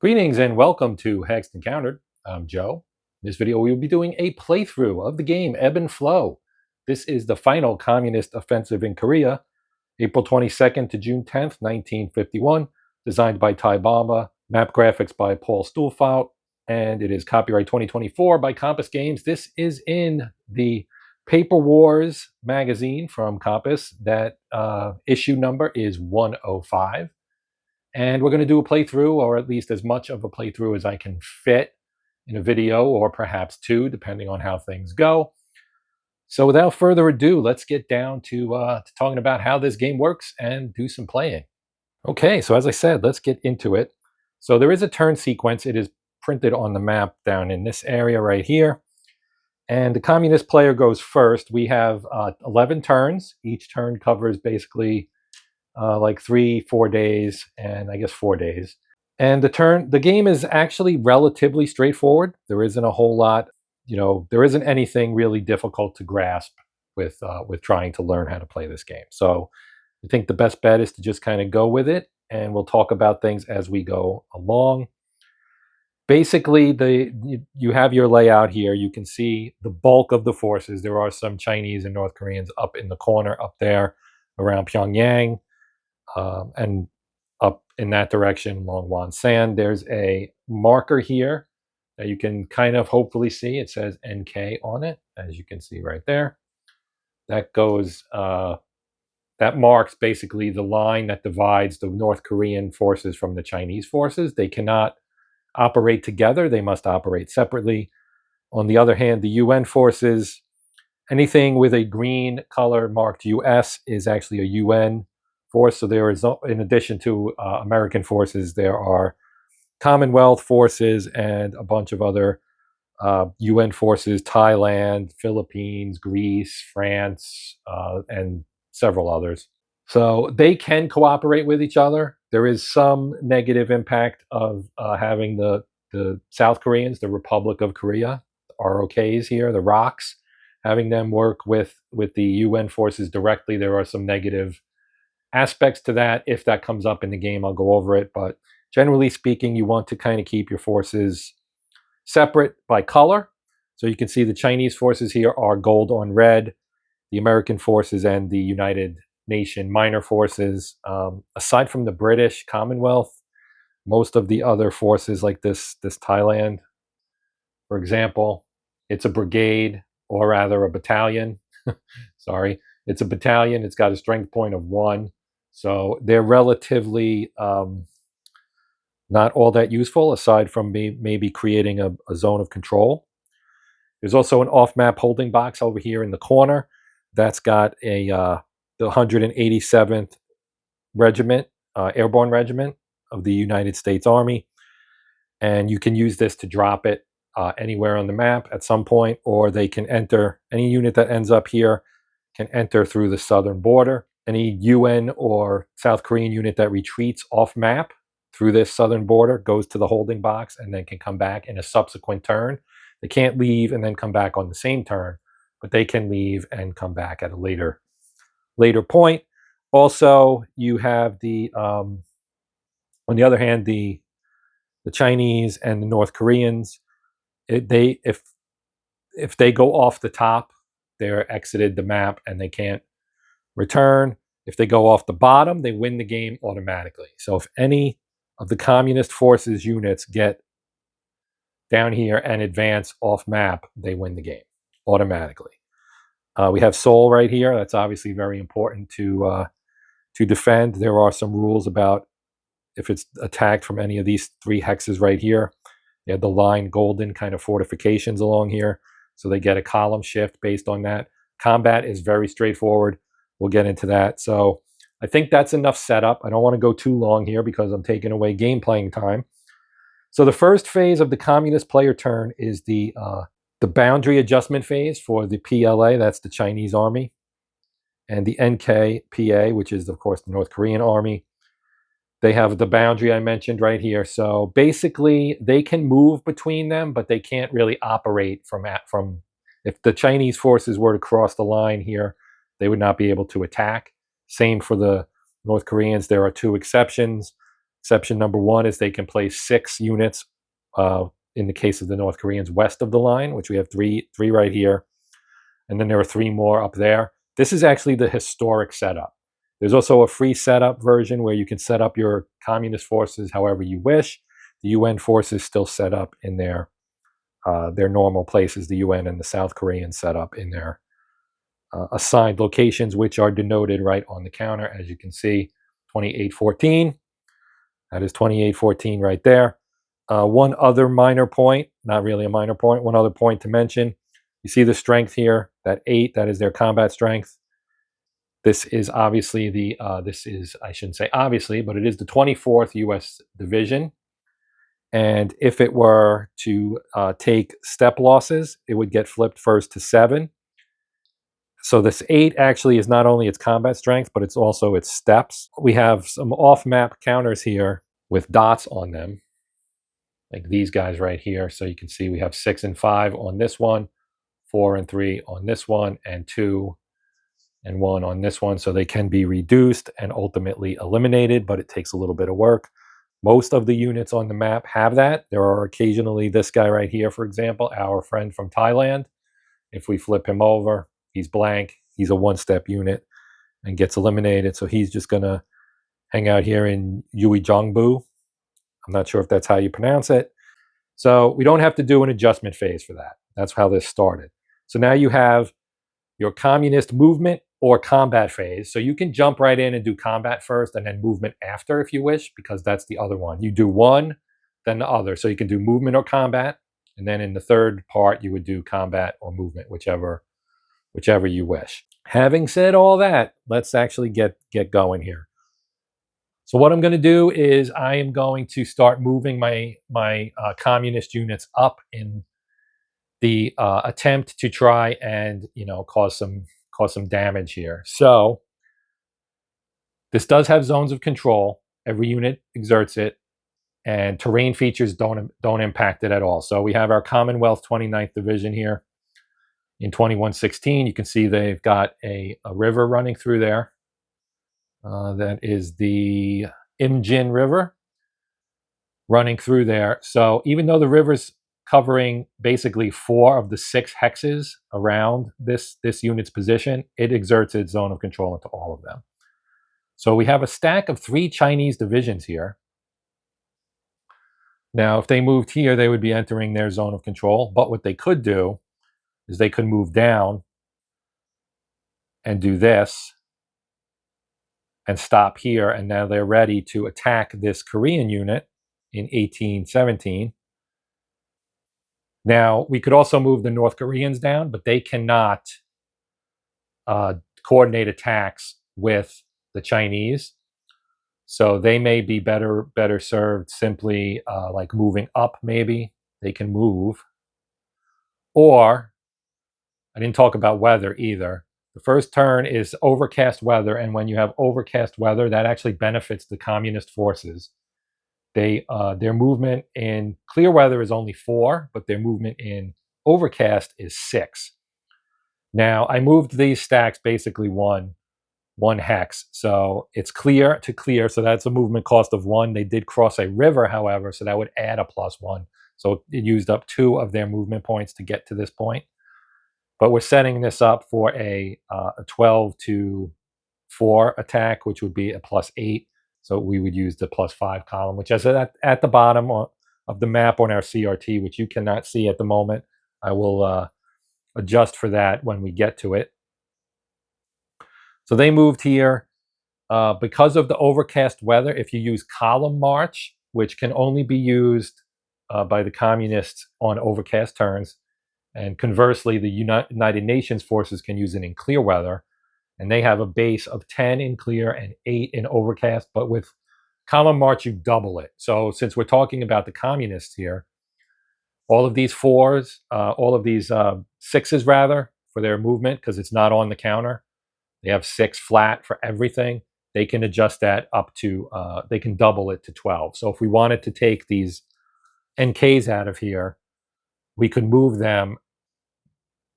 Greetings and welcome to Hexed Encountered. I'm Joe. In this video, we will be doing a playthrough of the game Ebb and Flow. This is the final communist offensive in Korea, April 22nd to June 10th, 1951, designed by Ty Bomba, map graphics by Paul Stulfout, and it is copyright 2024 by Compass Games. This is in the Paper Wars magazine from Compass. That issue number is 105. And we're going to do a playthrough, or at least as much of a playthrough as I can fit in a video, or perhaps two, depending on how things go. So without further ado, let's get down to talking about how this game works and do some playing. Okay, so as I said, let's get into it. So there is a turn sequence. It is printed on the map down in this area right here. And the communist player goes first. We have 11 turns. Each turn covers basically like 3-4 days, and I guess 4 days. And the game is actually relatively straightforward. There isn't a whole lot, there isn't anything really difficult to grasp with trying to learn how to play this game. So I think the best bet is to just kind of go with it, and we'll talk about things as we go along. Basically, you have your layout here. You can see the bulk of the forces. There are some Chinese and North Koreans up in the corner up there around Pyongyang. And up in that direction along Wonsan, there's a marker here that you can kind of hopefully see. It says NK on it, as you can see right there. That goes, that marks basically the line that divides the North Korean forces from the Chinese forces. They cannot operate together. They must operate separately. On the other hand, the UN forces, anything with a green color marked US is actually a UN force. So there is, in addition to American forces, there are Commonwealth forces and a bunch of other UN forces: Thailand, Philippines, Greece, France, and several others. So they can cooperate with each other. There is some negative impact of having the South Koreans, the Republic of Korea, ROKs here, the ROKs, having them work with the UN forces directly. There are some negative aspects to that. If that comes up in the game, I'll go over it. But generally speaking, you want to kind of keep your forces separate by color. So you can see the Chinese forces here are gold on red. The American forces and the United Nation minor forces, aside from the British Commonwealth, most of the other forces, like this Thailand, for example, it's a brigade, or rather a battalion. Sorry, it's a battalion. It's got a strength point of 1. So they're relatively not all that useful, aside from maybe creating a zone of control. There's also an off-map holding box over here in the corner. That's got the 187th Regiment, Airborne Regiment of the United States Army. And you can use this to drop it anywhere on the map at some point, or they can enter, any unit that ends up here can enter through the southern border. Any UN or South Korean unit that retreats off map through this southern border goes to the holding box and then can come back in a subsequent turn. They can't leave and then come back on the same turn, but they can leave and come back at a later point. Also, you have the on the other hand, the Chinese and the North Koreans, if they go off the top, they're exited the map and they can't return. If they go off the bottom, they win the game automatically. So if any of the communist forces units get down here and advance off map, they win the game automatically. We have Seoul right here. That's obviously very important to defend. There are some rules about if it's attacked from any of these 3 hexes right here. They have the line golden kind of fortifications along here, so they get a column shift based on that. Combat is very straightforward. We'll get into that. So I think that's enough setup. I don't want to go too long here because I'm taking away game playing time. So the first phase of the communist player turn is the boundary adjustment phase for the PLA, that's the Chinese army, and the NKPA, which is, of course, the North Korean army. They have the boundary I mentioned right here. So basically, they can move between them, but they can't really operate from if the Chinese forces were to cross the line here, they would not be able to attack. Same for the North Koreans. There are 2 exceptions. Exception number one is they can place 6 units, in the case of the North Koreans, west of the line, which we have three right here. And then there are 3 more up there. This is actually the historic setup. There's also a free setup version where you can set up your communist forces however you wish. The UN forces still set up in their normal places. The UN and the South Koreans set up in their assigned locations, which are denoted right on the counter, as you can see, 2814. That is 2814 right there. One other minor point, not really a minor point, one other point to mention. You see the strength here, that 8, that is their combat strength. This is obviously I shouldn't say obviously, but it is the 24th U.S. Division. And if it were to take step losses, it would get flipped first to 7. So this 8 actually is not only its combat strength, but it's also its steps. We have some off-map counters here with dots on them, like these guys right here. So you can see we have 6 and 5 on this one, 4 and 3 on this one, and 2 and 1 on this one. So they can be reduced and ultimately eliminated, but it takes a little bit of work. Most of the units on the map have that. There are occasionally this guy right here, for example, our friend from Thailand. If we flip him over, he's blank. He's a 1-step unit and gets eliminated. So he's just going to hang out here in Uijeongbu. I'm not sure if that's how you pronounce it. So we don't have to do an adjustment phase for that. That's how this started. So now you have your communist movement or combat phase. So you can jump right in and do combat first and then movement after if you wish, because that's the other one. You do one, then the other. So you can do movement or combat. And then in the third part, you would do combat or movement, whichever you wish. Having said all that, let's actually get going here. So what I'm going to do is I am going to start moving my communist units up in the attempt to try and cause some damage here. So this does have zones of control. Every unit exerts it, and terrain features don't impact it at all. So we have our Commonwealth 29th Division here in 2116. You can see they've got a river running through there. That is the Imjin River running through there. So even though the river's covering basically 4 of the 6 hexes around this unit's position, it exerts its zone of control into all of them. So we have a stack of 3 Chinese divisions here. Now, if they moved here, they would be entering their zone of control. But what they could do is they could move down and do this and stop here, and now they're ready to attack this Korean unit in 1817. Now, we could also move the North Koreans down, but they cannot coordinate attacks with the Chinese. So they may be better served simply like moving up, maybe. They can move. Or, I didn't talk about weather either. The first turn is overcast weather, and when you have overcast weather, that actually benefits the communist forces. Their movement in clear weather is only 4, but their movement in overcast is 6. Now, I moved these stacks basically one hex, so it's clear to clear, so that's a movement cost of 1. They did cross a river, however, so that would add a +1. So it used up 2 of their movement points to get to this point. But we're setting this up for a 12 to 4 attack, which would be a +8. So we would use the +5 column, which is at the bottom of the map on our CRT, which you cannot see at the moment. I will adjust for that when we get to it. So they moved here. Because of the overcast weather, if you use column march, which can only be used by the communists on overcast turns, and conversely, the United Nations forces can use it in clear weather, and they have a base of 10 in clear and 8 in overcast, but with column march, you double it. So since we're talking about the communists here, all of these 4s, all of these 6s rather, for their movement, because it's not on the counter, they have 6 flat for everything. They can adjust that up to, they can double it to 12. So if we wanted to take these NKs out of here, we could move them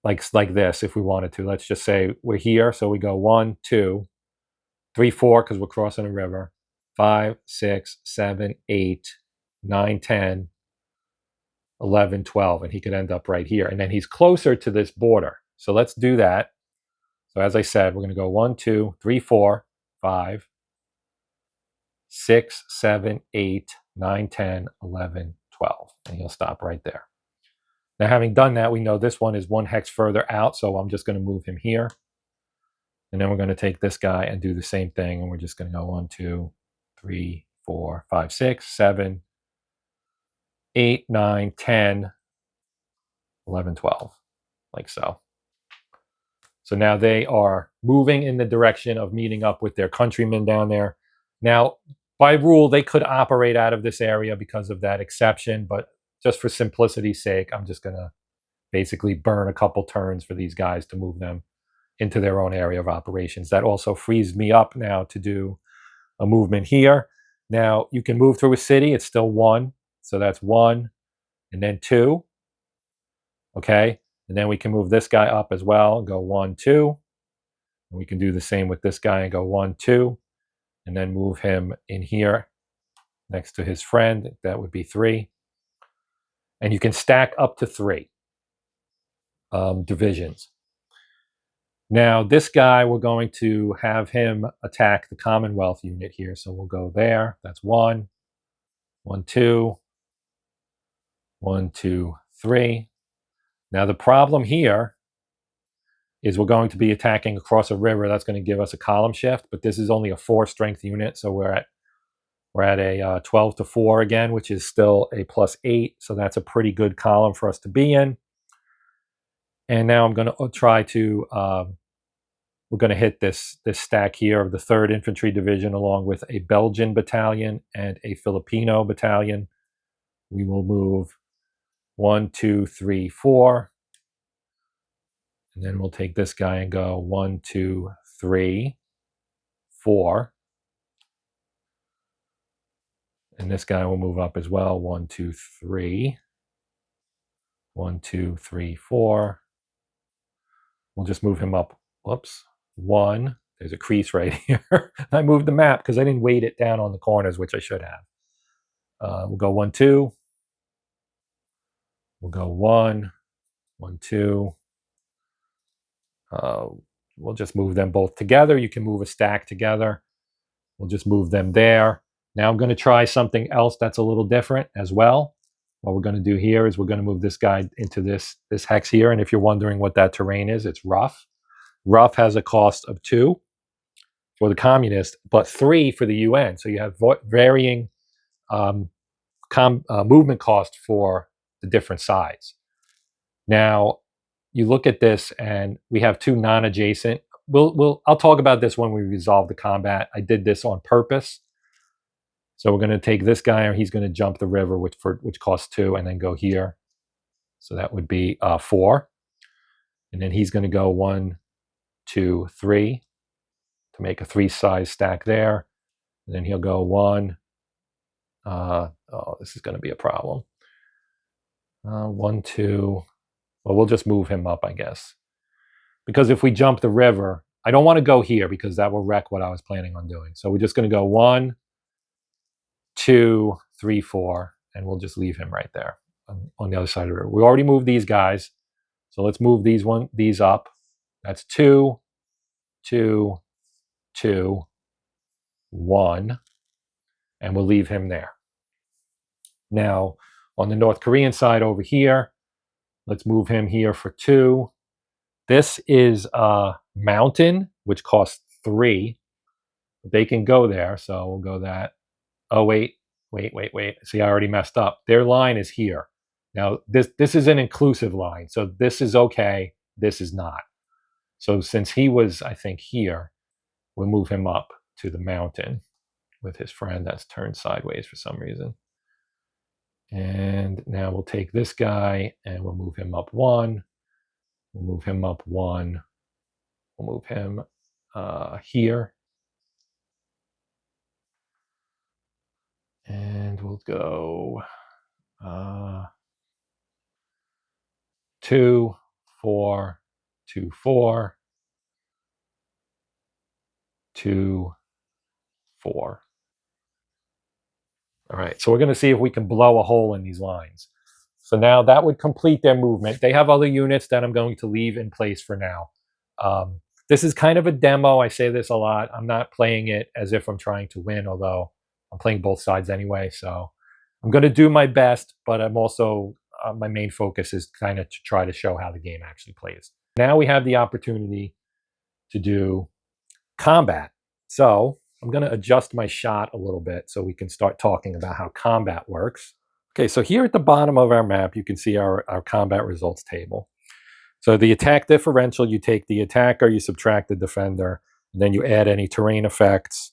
like this if we wanted to. Let's just say we're here, so we go 1, 2, 3, 4, because we're crossing a river. 5, 6, 7, 8, 9, 10, 11, 12, and he could end up right here. And then he's closer to this border. So let's do that. So as I said, we're going to go 1, 2, 3, 4, 5, 6, 7, 8, 9, 10, 11, 12. And he'll stop right there. Now, having done that, we know this one is 1 hex further out, so I'm just going to move him here. And then we're going to take this guy and do the same thing, and we're just going to go 1, 2, 3, 4, 5, 6, 7, 8, 9, 10, 11, 12, like so. So now they are moving in the direction of meeting up with their countrymen down there. Now, by rule, they could operate out of this area because of that exception, but just for simplicity's sake, I'm just going to basically burn a couple turns for these guys to move them into their own area of operations. That also frees me up now to do a movement here. Now, you can move through a city. It's still 1. So that's 1 and then 2. Okay. And then we can move this guy up as well. Go 1, 2. And we can do the same with this guy and go 1, 2. And then move him in here next to his friend. That would be 3. And you can stack up to 3 divisions. Now, this guy, we're going to have him attack the Commonwealth unit here. So we'll go there. That's 1, 1, 2, 1, 2, 3. Now, the problem here is we're going to be attacking across a river. That's going to give us a column shift, but this is only a 4 strength unit. So we're at a 12 to 4 again, which is still a +8. So that's a pretty good column for us to be in. And now I'm going to try to, we're going to hit this stack here of the 3rd Infantry Division along with a Belgian battalion and a Filipino battalion. We will move 1, 2, 3, 4. And then we'll take this guy and go 1, 2, 3, 4. And this guy will move up as well. 1, 2, 3. 1, 2, 3, 4. We'll just move him up. Whoops. 1. There's a crease right here. I moved the map because I didn't weight it down on the corners, which I should have. We'll go 1, 2. We'll go 1, 1, 2. We'll just move them both together. You can move a stack together. We'll just move them there. Now I'm going to try something else that's a little different as well. What we're going to do here is we're going to move this guy into this hex here. And if you're wondering what that terrain is, it's rough. Rough has a cost of 2 for the communist, but 3 for the UN. So you have varying movement cost for the different sides. Now, you look at this and we have 2 non-adjacent. I'll talk about this when we resolve the combat. I did this on purpose. So we're going to take this guy, and he's going to jump the river, which costs 2, and then go here. So that would be 4. And then he's going to go 1, 2, 3 to make a 3-size stack there. And then he'll go 1. This is going to be a problem. 1, 2. Well, we'll just move him up, I guess. Because if we jump the river, I don't want to go here because that will wreck what I was planning on doing. So we're just going to go 1, 2, 3, 4, and we'll just leave him right there on the other side of the river. We already moved these guys. So let's move these up. That's 2, 2, 2, 1, and we'll leave him there. Now, on the North Korean side over here, let's move him here for 2. This is a mountain, which costs 3. They can go there, so we'll go that. Oh, wait. See, I already messed up. Their line is here. Now, this is an inclusive line, so this is okay. This is not. So since he was, I think, here, we'll move him up to the mountain with his friend that's turned sideways for some reason. And now we'll take this guy and we'll move him up 1. We'll move him up 1. We'll move him here. And we'll go 2, 4, 2, 4, 2, 4. All right, so we're going to see if we can blow a hole in these lines. So now that would complete their movement. They have other units that I'm going to leave in place for now. This is kind of a demo. I say this a lot. I'm not playing it as if I'm trying to win, although I'm playing both sides anyway. So I'm going to do my best, but I'm also, my main focus is kind of to try to show how the game actually plays. Now we have the opportunity to do combat. So I'm going to adjust my shot a little bit so we can start talking about how combat works. Okay, so here at the bottom of our map, you can see our combat results table. So the attack differential, you take the attacker, you subtract the defender, and then you add any terrain effects,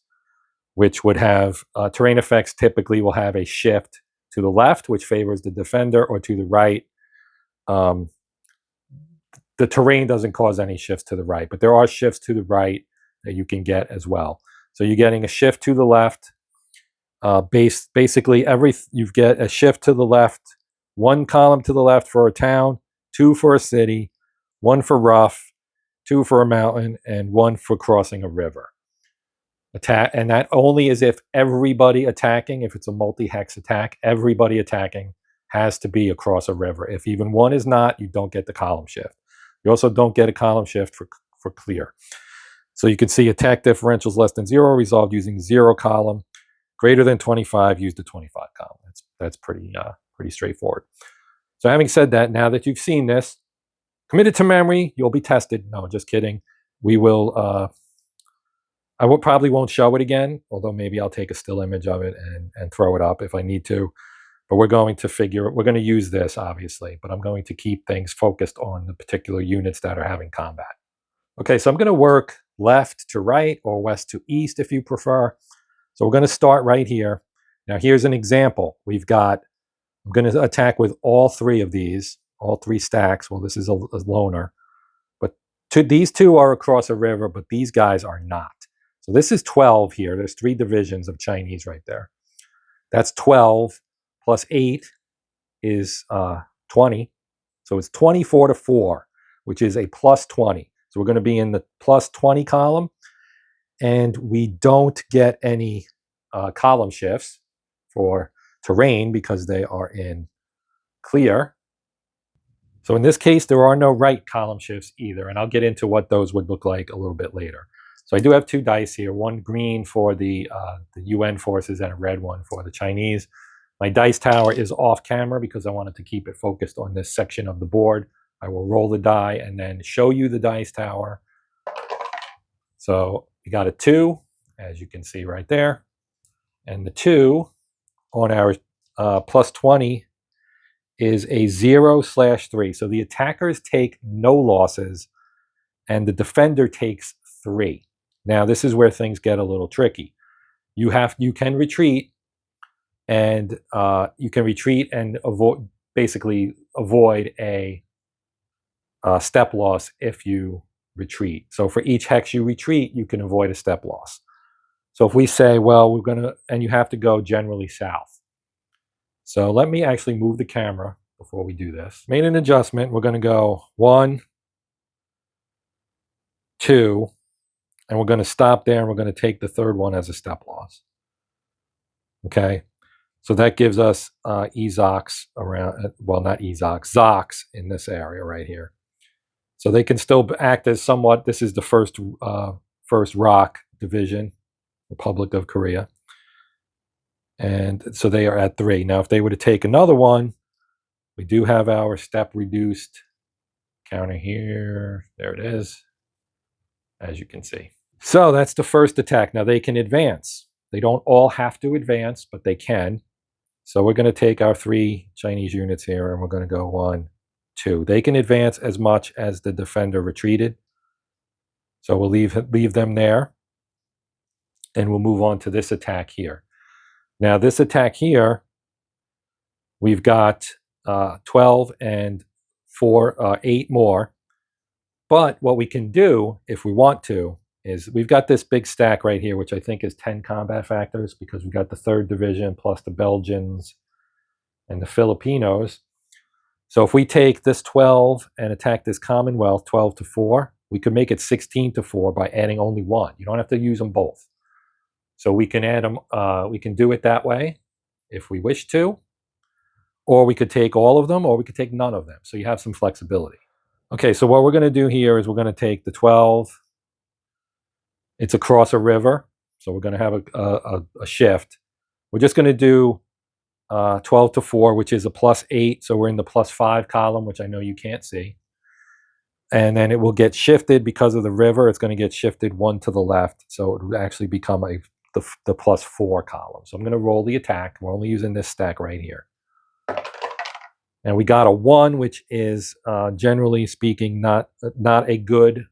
which would have, terrain effects typically will have a shift to the left, which favors the defender, or to the right. The terrain doesn't cause any shifts to the right, but there are shifts to the right that you can get as well. So you're getting a shift to the left. Basically, you get a shift to the left, one column to the left for a town, two for a city, one for rough, two for a mountain, and one for crossing a river. And that only is if everybody attacking, if it's a multi-hex attack, everybody attacking has to be across a river. If even one is not, you don't get the column shift. You also don't get a column shift for clear. So you can see attack differentials less than 0 resolved using 0 column. Greater than 25, use the 25 column. That's pretty straightforward. So having said that, now that you've seen this, commit it to memory. You'll be tested. No, just kidding. We will. I probably won't show it again, although maybe I'll take a still image of it and throw it up if I need to. But we're going to use this, obviously, but I'm going to keep things focused on the particular units that are having combat. Okay, so I'm going to work left to right or west to east if you prefer. So we're going to start right here. Now here's an example. I'm going to attack with all three of these, all three stacks. Well, this is a loner. But these two are across a river, but these guys are not. So this is 12 here. There's 3 divisions of Chinese right there. That's 12 plus 8 is 20. So it's 24 to 4, which is a plus 20. So we're going to be in the plus 20 column. And we don't get any column shifts for terrain because they are in clear. So in this case, there are no right column shifts either. And I'll get into what those would look like a little bit later. So I do have 2 dice here, one green for the UN forces and a red one for the Chinese. My dice tower is off camera because I wanted to keep it focused on this section of the board. I will roll the die and then show you the dice tower. So we got a 2, as you can see right there. And the 2 on our plus 20 is a 0/3. So the attackers take no losses and the defender takes 3. Now this is where things get a little tricky. You can retreat and basically avoid a step loss if you retreat. So for each hex you retreat, you can avoid a step loss. So if we say, well, and you have to go generally south. So let me actually move the camera before we do this. Made an adjustment. We're going to go 1, 2, and we're going to stop there and we're going to take the third one as a step loss. Okay. So that gives us Ezox around, well, not Ezox, Zox in this area right here. So they can still act as somewhat, this is the first ROC division, Republic of Korea. And so they are at 3. Now, if they were to take another one, we do have our step reduced counter here. There it is, as you can see. So that's the first attack. Now they can advance. They don't all have to advance, but they can. So we're going to take our 3 Chinese units here and we're going to go 1, 2. They can advance as much as the defender retreated. So we'll leave them there. And we'll move on to this attack here. Now this attack here, we've got 12 and 8 more. But what we can do, if we want to, is we've got this big stack right here, which I think is 10 combat factors because we've got the 3rd Division plus the Belgians and the Filipinos. So if we take this 12 and attack this Commonwealth 12 to 4, we could make it 16 to 4 by adding only 1. You don't have to use them both. So we can add them, we can do it that way if we wish to, or we could take all of them, or we could take none of them. So you have some flexibility. Okay, so what we're going to do here is we're going to take the 12. It's across a river, so we're going to have a shift. We're just going to do 12 to 4, which is a +8, so we're in the +5 column, which I know you can't see. And then it will get shifted because of the river. It's going to get shifted 1 to the left, so it would actually become the +4 column. So I'm going to roll the attack. We're only using this stack right here. And we got a 1, which is generally speaking not a good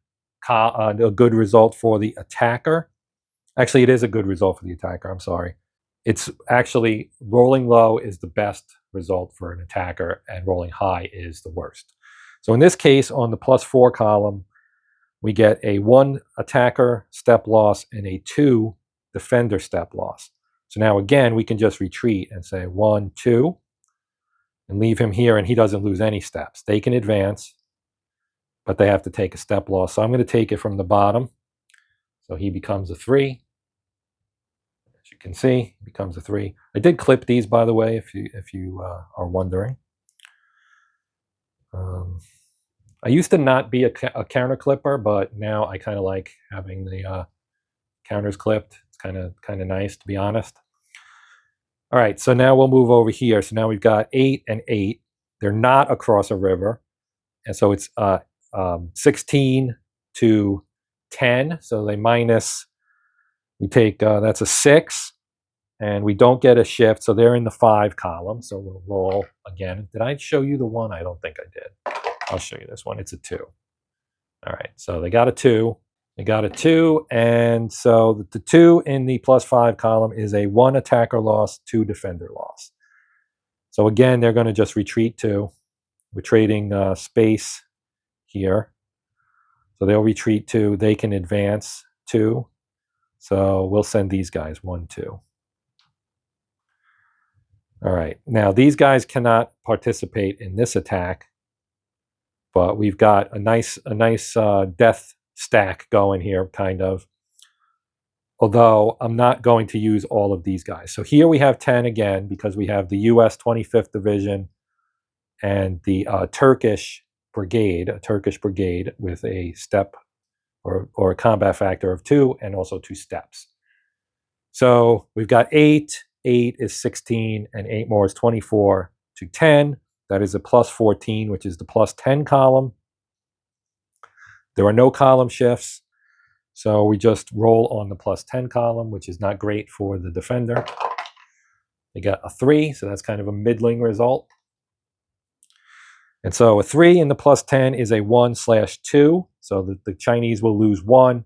result for the attacker. Actually, it is a good result for the attacker. I'm sorry. It's actually rolling low is the best result for an attacker, and rolling high is the worst. So in this case, on the +4 column, we get a 1 attacker step loss and a 2 defender step loss. So now again, we can just retreat and say 1, 2, and leave him here, and he doesn't lose any steps. They can advance, but they have to take a step loss. So I'm going to take it from the bottom. So he becomes a 3. As you can see, he becomes a 3. I did clip these, by the way, if you are wondering. I used to not be a counter clipper, but now I kind of like having the counters clipped. It's kind of nice, to be honest. All right, so now we'll move over here. So now we've got 8 and 8. They're not across a river, and so it's 16 to 10. So they minus. We take that's a 6, and we don't get a shift. So they're in the 5 column. So we'll roll again. Did I show you the 1? I don't think I did. I'll show you this one. It's a 2. All right, so they got a 2. They got a 2, and so the 2 in the +5 column is a 1 attacker loss, 2 defender loss. So again, they're going to just retreat 2. We're trading space here. So they'll retreat 2. They can advance 2. So we'll send these guys 1, 2. All right, now these guys cannot participate in this attack, but we've got a nice death stack going here, kind of. Although I'm not going to use all of these guys. So here we have 10 again, because we have the U.S. 25th Division and the Turkish brigade, a Turkish brigade with a step or a combat factor of 2, and also 2 steps. So we've got 8. 8 is 16, and 8 more is 24 to 10. That is a +14, which is the +10 column. There are no column shifts, so we just roll on the +10 column, which is not great for the defender. They got a 3, so that's kind of a middling result. And so a 3 in the +10 is a 1/2, so the Chinese will lose 1.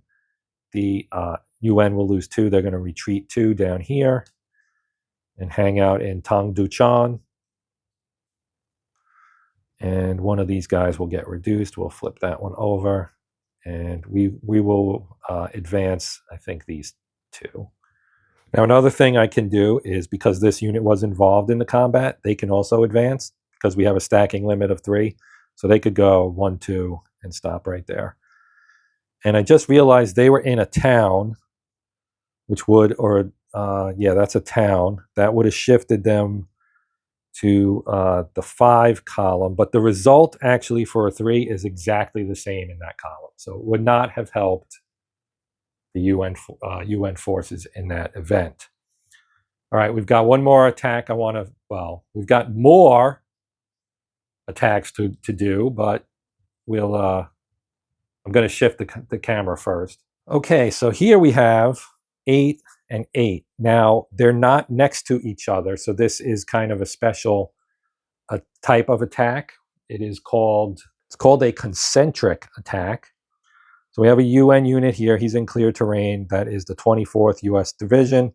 The UN will lose 2. They're going to retreat 2 down here and hang out in Tongduchan. And one of these guys will get reduced. We'll flip that one over, and we will advance, I think, these 2. Now, another thing I can do is, because this unit was involved in the combat, they can also advance, because we have a stacking limit of 3. So they could go 1, 2, and stop right there. And I just realized they were in a town, which would, yeah, that's a town. That would have shifted them to the 5 column, but the result actually for a 3 is exactly the same in that column. So it would not have helped the UN forces in that event. All right, we've got one more attack. We've got more attacks to do, but I'm going to shift the camera first. Okay, so here we have 8 and 8. Now, they're not next to each other, so this is kind of a special type of attack. It's called a concentric attack. So we have a UN unit here. He's in clear terrain. That is the 24th U.S. Division.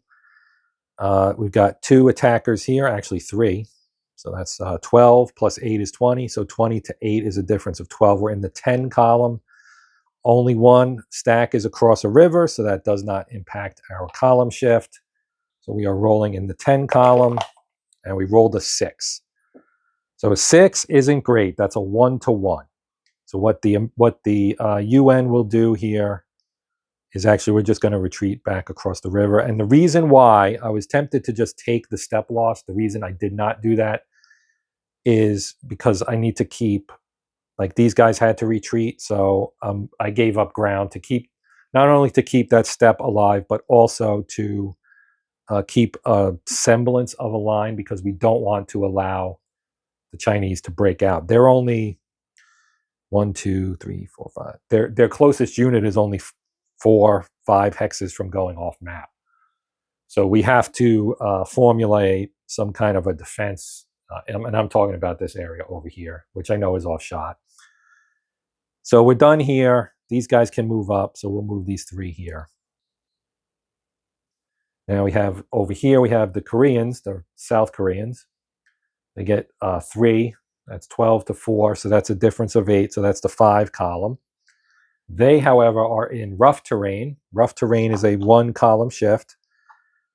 We've got 2 attackers here, actually 3. So that's 12 plus 8 is 20. So 20 to 8 is a difference of 12. We're in the 10 column. Only 1 stack is across a river, so that does not impact our column shift. So we are rolling in the 10 column, and we rolled a 6. So a 6 isn't great. That's a 1 to 1. So what the UN will do here is actually we're just going to retreat back across the river. And the reason why I was tempted to just take the step loss, the reason I did not do that is because I need to keep, like these guys had to retreat. So I gave up ground to keep, not only to keep that step alive, but also to keep a semblance of a line, because we don't want to allow the Chinese to break out. They're only 1, 2, 3, 4, 5. Their closest unit is only 4, 5 hexes from going off map. So we have to formulate some kind of a defense, and I'm talking about this area over here, which I know is off shot. So we're done here. These guys can move up, so we'll move these 3 here. Now we have over here, we have the Koreans, the South Koreans. They get 3. That's 12 to 4, so that's a difference of 8, so that's the 5 column. They, however, are in rough terrain. Rough terrain is a 1 column shift,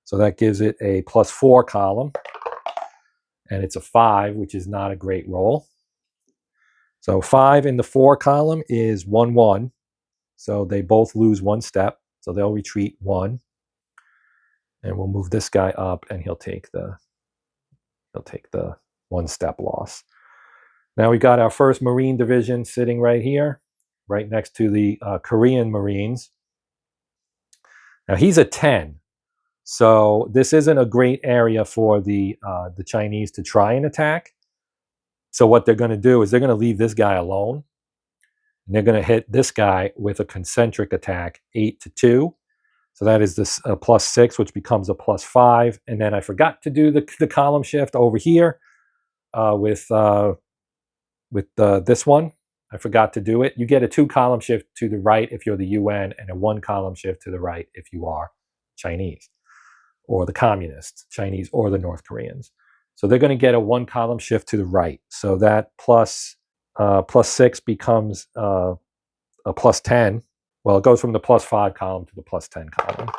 so that gives it a +4 column, and it's a 5, which is not a great roll. So 5 in the 4 column is 1, 1, so they both lose 1 step, so they'll retreat 1. And we'll move this guy up, and he'll take the 1 step loss. Now we got our 1st Marine Division sitting right here, right next to the Korean Marines. Now he's a 10, so this isn't a great area for the Chinese to try and attack. So what they're going to do is they're going to leave this guy alone, and they're going to hit this guy with a concentric attack, 8 to 2. So that is this +6, which becomes a +5. And then I forgot to do the column shift over here with this one. I forgot to do it. You get a 2 column shift to the right if you're the UN, and a 1 column shift to the right if you are Chinese or the communists, Chinese or the North Koreans. So they're going to get a 1 column shift to the right. So that +6 becomes a +10. Well, it goes from the +5 column to the +10 column.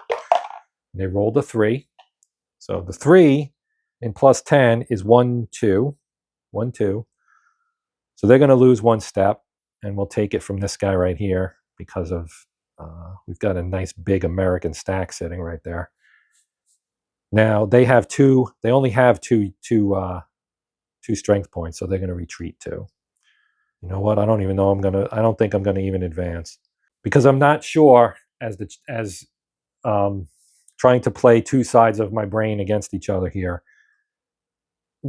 And they rolled a 3. So the 3 in +10 is 1, 2. 1, 2. So they're going to lose 1 step, and we'll take it from this guy right here because of we've got a nice big American stack sitting right there. Now they have 2. They only have two strength points, so they're going to retreat 2. You know what? I don't even know. I don't think I'm going to even advance, because I'm not sure, as trying to play 2 sides of my brain against each other here.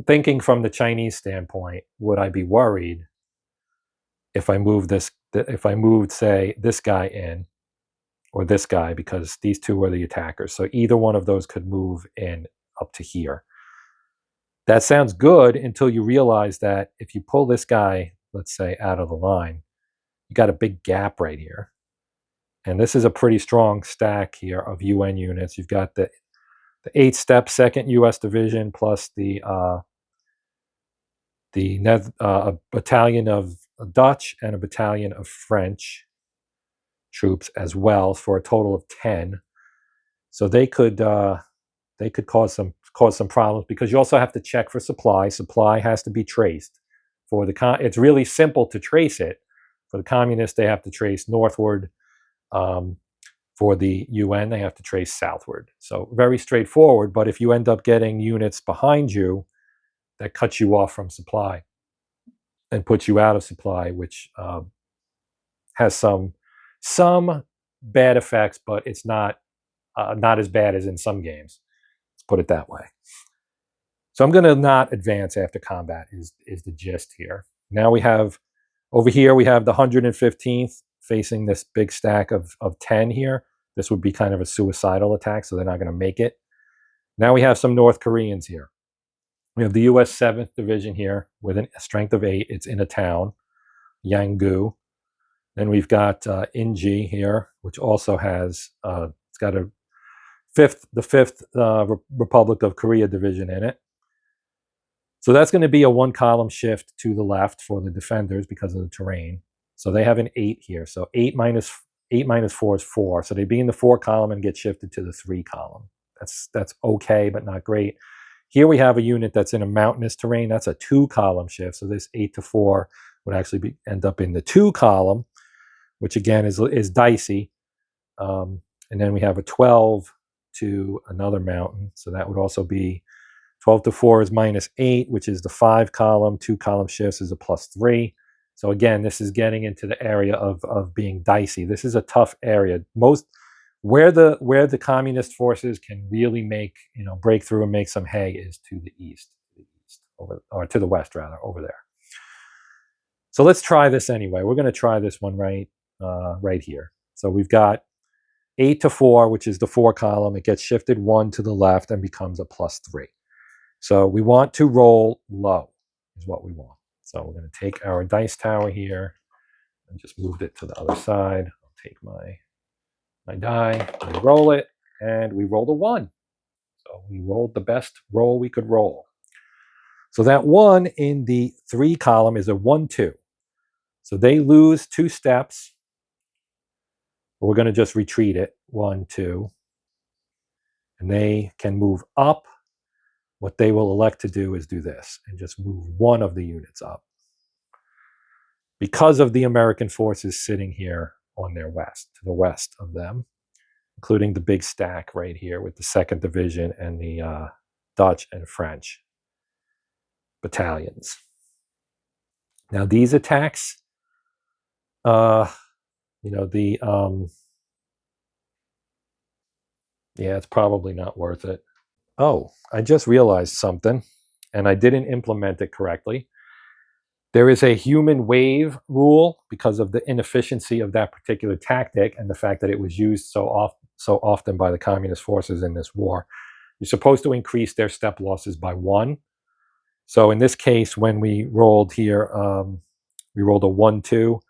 Thinking from the Chinese standpoint, would I be worried if I moved say this guy in, or this guy, because these 2 are the attackers. So either one of those could move in up to here. That sounds good until you realize that if you pull this guy, let's say, out of the line, you got a big gap right here. And this is a pretty strong stack here of UN units. You've got the 8-step 2nd U.S. Division plus a battalion of Dutch and a battalion of French troops as well, for a total of 10. So they could cause some problems, because you also have to check for supply. Supply has to be traced. It's really simple to trace it. For the communists, they have to trace northward. For the UN, they have to trace southward. So very straightforward, but if you end up getting units behind you, that cuts you off from supply and puts you out of supply, which has some bad effects, but it's not as bad as in some games. Let's put it that way. So I'm going to not advance after combat is the gist here. Now we have, over here, we have the 115th facing this big stack of 10 here. This would be kind of a suicidal attack, so they're not going to make it. Now we have some North Koreans here. We have the U.S. 7th Division here with a strength of 8. It's in a town, Yanggu. Then we've got Inji here, which also has, it's got the 5th Republic of Korea Division in it. So that's going to be a 1 column shift to the left for the defenders because of the terrain. So they have an 8 here. So 8 minus 4 is 4. So they'd be in the 4 column and get shifted to the 3 column. That's okay, but not great. Here we have a unit that's in a mountainous terrain. That's a 2 column shift. So this 8 to 4 would actually end up in the 2 column, which again is dicey. And then we have a 12 to another mountain. So that would also be 12 to 4 is -8, which is the 5 column. 2 column shifts is a +3. So again, this is getting into the area of being dicey. This is a tough area. Where the communist forces can really break through and make some hay is to the east, or to the west rather, over there. So let's try this anyway. We're going to try this one right here. So we've got 8 to 4, which is the 4 column. It gets shifted 1 to the left and becomes a +3. So we want to roll low is what we want. So we're going to take our dice tower here and just moved it to the other side. I'll take my die, we roll it, and we rolled a 1. So we rolled the best roll we could roll. So that 1 in the 3 column is a 1-2. So they lose 2 steps. We're going to just retreat it, 1, 2. And they can move up. What they will elect to do is do this and just move 1 of the units up, because of the American forces sitting here on their west, to the west of them, including the big stack right here with the 2nd Division and the Dutch and French battalions. Now these attacks, yeah, it's probably not worth it. Oh, I just realized something, and I didn't implement it correctly. There is a human wave rule because of the inefficiency of that particular tactic and the fact that it was used so often by the communist forces in this war. You're supposed to increase their step losses by 1. So in this case, when we rolled here, we rolled a 1-2,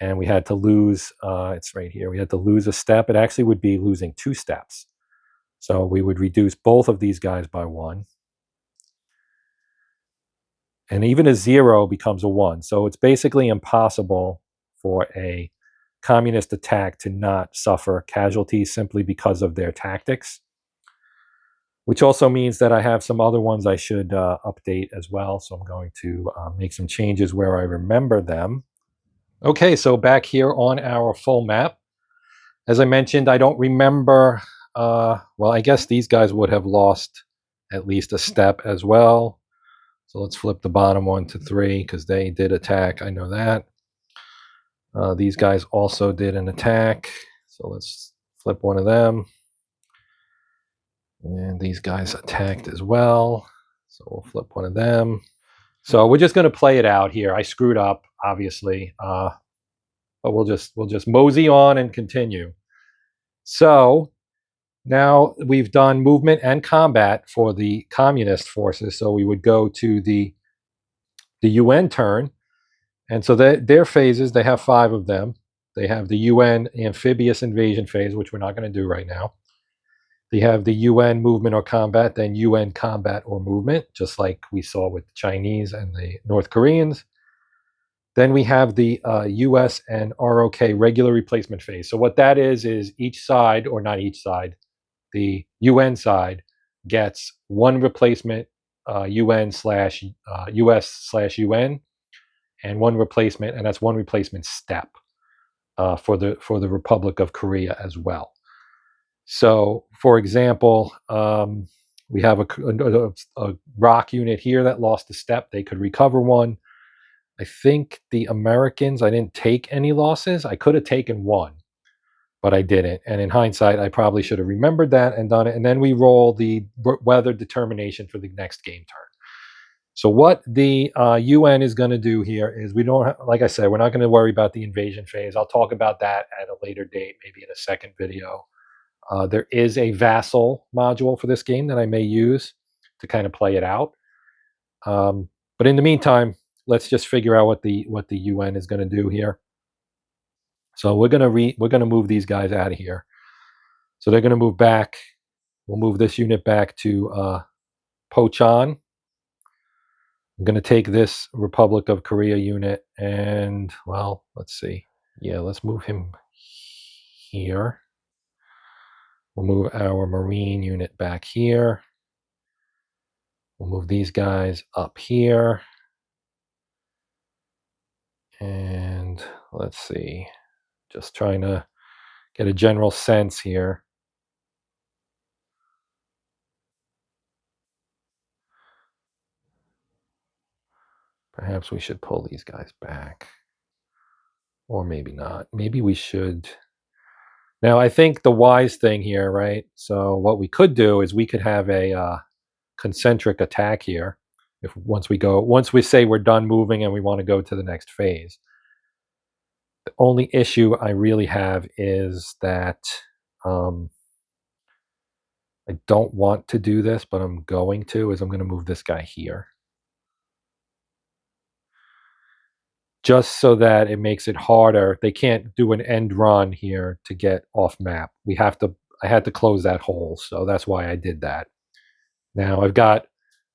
and we had to lose, it's right here, we had to lose a step. It actually would be losing 2 steps. So we would reduce both of these guys by 1. And even a 0 becomes a 1. So it's basically impossible for a communist attack to not suffer casualties simply because of their tactics, which also means that I have some other ones I should update as well. So I'm going to make some changes where I remember them. Okay, so back here on our full map. As I mentioned, I don't remember, well, I guess these guys would have lost at least a step as well. So let's flip the bottom one to 3 because they did attack. I know that. These guys also did an attack. So let's flip one of them. And these guys attacked as well. So we'll flip one of them. So we're just going to play it out here. I screwed up, obviously. But we'll just mosey on and continue. So now we've done movement and combat for the communist forces. So we would go to the UN turn. And so their phases, they have 5 of them. They have the UN amphibious invasion phase, which we're not going to do right now. They have the UN movement or combat, then UN combat or movement, just like we saw with the Chinese and the North Koreans. Then we have the US and ROK regular replacement phase. So what that is each side, or not each side, the UN side gets 1 replacement UN/US/UN, and 1 replacement, and that's 1 replacement step for the Republic of Korea as well. So, for example, we have a rock unit here that lost a step. They could recover 1. I think the Americans, I didn't take any losses. I could have taken 1, but I didn't. And in hindsight, I probably should have remembered that and done it. And then we roll the weather determination for the next game turn. So what the UN is going to do here is like I said, we're not going to worry about the invasion phase. I'll talk about that at a later date, maybe in a second video. There is a vassal module for this game that I may use to kind of play it out. But in the meantime, let's just figure out what the UN is going to do here. So we're going to move these guys out of here. So they're going to move back. We'll move this unit back to Pocheon. I'm going to take this Republic of Korea unit and, well, let's see. Yeah, let's move him here. We'll move our Marine unit back here. We'll move these guys up here. And let's see. Just trying to get a general sense here. Perhaps we should pull these guys back. Or maybe not. Maybe we should. Now, I think the wise thing here, right? So what we could do is we could have a concentric attack here. If once we say we're done moving and we want to go to the next phase. The only issue I really have is that I don't want to do this, but I'm going to move this guy here. Just so that it makes it harder. They can't do an end run here to get off map. I had to close that hole, so that's why I did that. Now I've got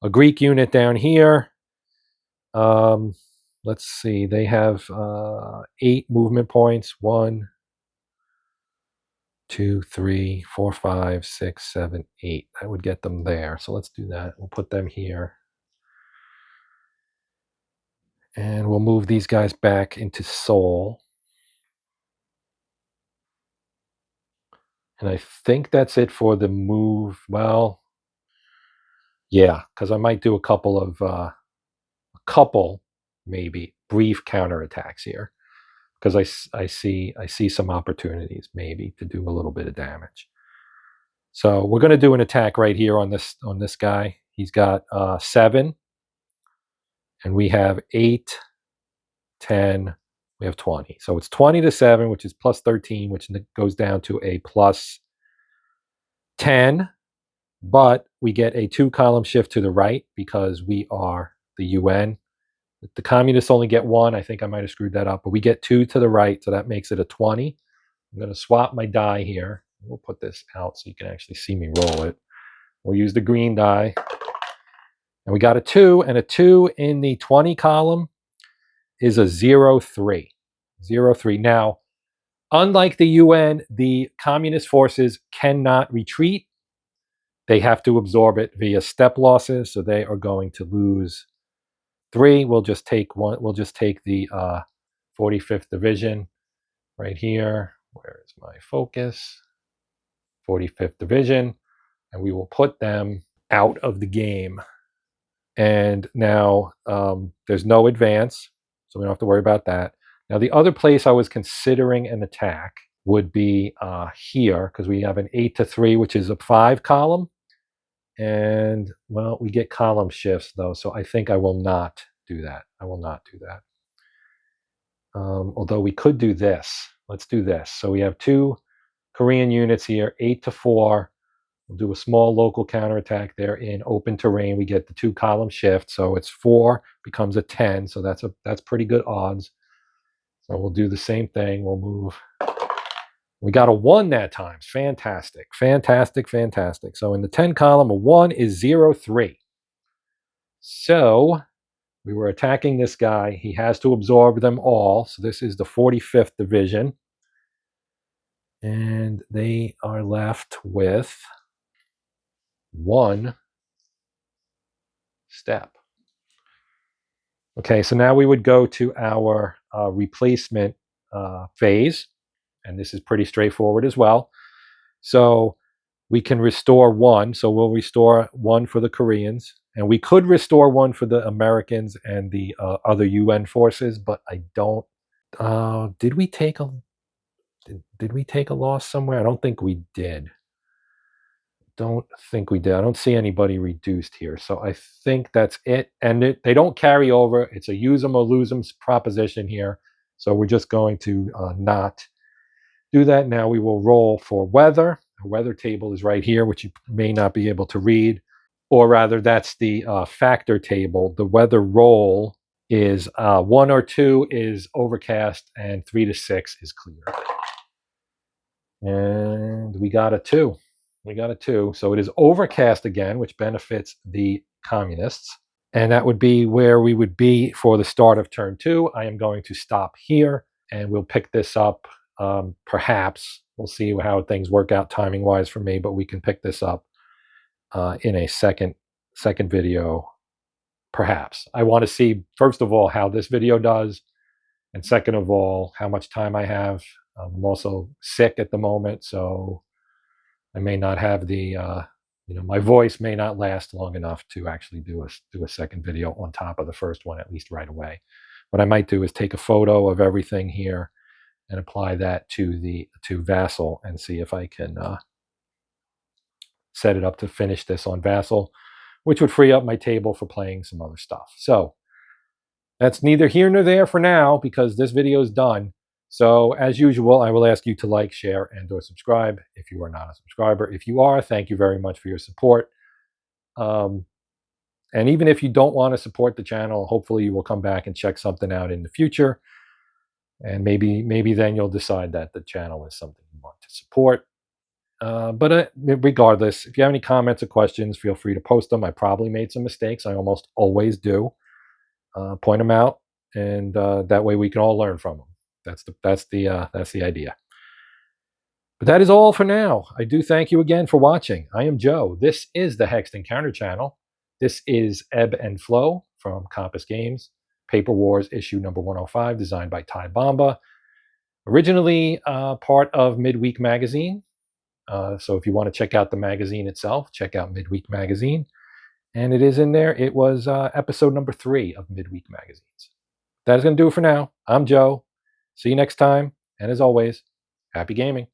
a Greek unit down here. Let's see, they have 8 movement points. 1, 2, 3, 4, 5, 6, 7, 8. I would get them there. So let's do that. We'll put them here. And we'll move these guys back into Seoul. And I think that's it for the move. Well, yeah, because I might do a couple maybe brief counterattacks here, because I see some opportunities maybe to do a little bit of damage. So we're going to do an attack right here on this guy. He's got 7, and we have 8, 10, we have 20. So it's 20 to 7, which is plus 13, which goes down to a plus 10. But we get a 2-column shift to the right because we are the UN. The communists only get 1. I think I might have screwed that up, but we get 2 to the right, so that makes it a 20. I'm going to swap my die here. We'll put this out so you can actually see me roll it. We'll use the green die. And we got a 2, and a 2 in the 20 column is a 0-3. 0-3. Now, unlike the UN, the communist forces cannot retreat. They have to absorb it via step losses, so they are going to lose 3. We'll just take one. We'll just take the 45th Division right here. Where is my focus? 45th Division, and we will put them out of the game. And now there's no advance, so we don't have to worry about that. Now, the other place I was considering an attack would be here, because we have an 8-3, which is a 5 column. And, well, we get column shifts, though, so I think I will not do that. I will not do that. Although we could do this. Let's do this. So we have 2 Korean units here, 8-4. We'll do a small local counterattack there in open terrain. We get the 2-column shift, so it's 4 becomes a 10, so that's pretty good odds. So we'll do the same thing. We'll move. We got a 1 that time. Fantastic, fantastic, fantastic. So in the 10 column, a 1 is 0-3. So we were attacking this guy. He has to absorb them all. So this is the 45th Division. And they are left with 1 step. Okay, so now we would go to our replacement phase. And this is pretty straightforward as well. So we can restore 1. So we'll restore 1 for the Koreans. And we could restore 1 for the Americans and the other UN forces, but I don't. Did we take a loss somewhere? I don't think we did. Don't think we did. I don't see anybody reduced here. So I think that's it. And they don't carry over. It's a use them or lose them proposition here. So we're just going to not do that. Now we will roll for weather. The weather table is right here, which you may not be able to read. Or rather, that's the factor table. The weather roll is 1 or 2 is overcast, and 3 to 6 is clear. And we got a 2. We got a 2. So it is overcast again, which benefits the communists. And that would be where we would be for the start of turn 2. I am going to stop here, and we'll pick this up. Perhaps we'll see how things work out timing wise for me, but we can pick this up in a second video. Perhaps I want to see, first of all, how this video does, and second of all, how much time I have I'm also sick at the moment, so I may not have the my voice may not last long enough to actually do a second video on top of the first one, at least right away. What I might do is take a photo of everything here and apply that to Vassal and see if I can set it up to finish this on Vassal, which would free up my table for playing some other stuff. So that's neither here nor there for now because this video is done. So as usual, I will ask you to like, share, and or subscribe if you are not a subscriber. If you are, thank you very much for your support. And even if you don't want to support the channel, hopefully you will come back and check something out in the future. And maybe then you'll decide that the channel is something you want to support. But regardless, if you have any comments or questions, feel free to post them. I probably made some mistakes. I almost always do. Point them out, and that way we can all learn from them. That's the idea. But that is all for now. I do thank you again for watching. I am Joe. This is the Hexed Encounter channel. This is Ebb and Flow from Compass Games. Paper Wars issue number 105, designed by Ty Bomba. Originally part of Midweek Magazine. So if you want to check out the magazine itself, check out Midweek Magazine. And it is in there. It was episode number 3 of Midweek Magazines. That is going to do it for now. I'm Joe. See you next time. And as always, happy gaming.